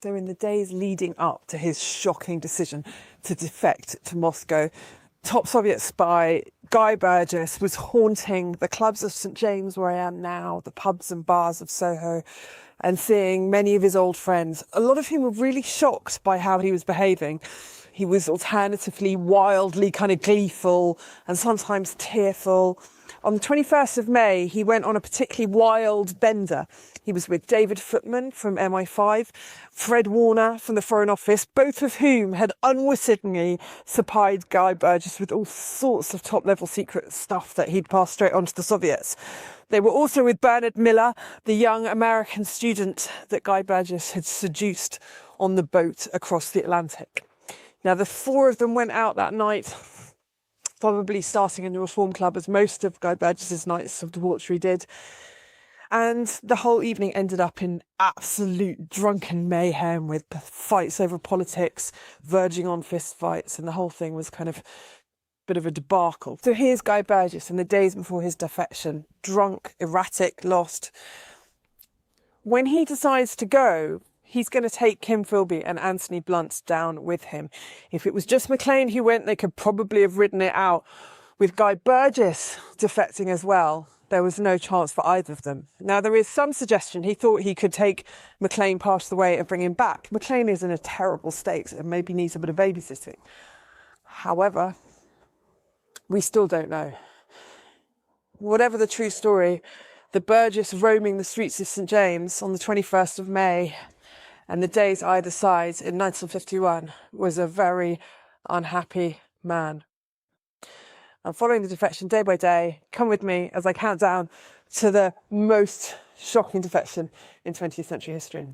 So in the days leading up to his shocking decision to defect to Moscow, top Soviet spy Guy Burgess was haunting the clubs of St. James, where I am now, the pubs and bars of Soho, and seeing many of his old friends, a lot of whom were really shocked by how he was behaving. He was alternatively wildly kind of gleeful and sometimes tearful. On the 21st of May, he went on a particularly wild bender. He was with David Footman from MI5, Fred Warner from the Foreign Office, both of whom had unwittingly supplied Guy Burgess with all sorts of top-level secret stuff that he'd passed straight on to the Soviets. They were also with Bernard Miller, the young American student that Guy Burgess had seduced on the boat across the Atlantic. Now, the four of them went out that night, probably starting in the Reform Club, as most of Guy Burgess's nights of debauchery did. And the whole evening ended up in absolute drunken mayhem, with fights over politics, verging on fist fights, and the whole thing was kind of a bit of a debacle. So here's Guy Burgess in the days before his defection, drunk, erratic, lost. When he decides to go, he's going to take Kim Philby and Anthony Blunt down with him. If it was just McLean who went, they could probably have ridden it out. With Guy Burgess defecting as well, there was no chance for either of them. Now, there is some suggestion he thought he could take McLean past the way and bring him back. McLean is in a terrible state and maybe needs a bit of babysitting. However, we still don't know. Whatever the true story, the Burgess roaming the streets of St. James on the 21st of May and the days either side in 1951 was a very unhappy man. I'm following the defection day by day. Come with me as I count down to the most shocking defection in 20th century history.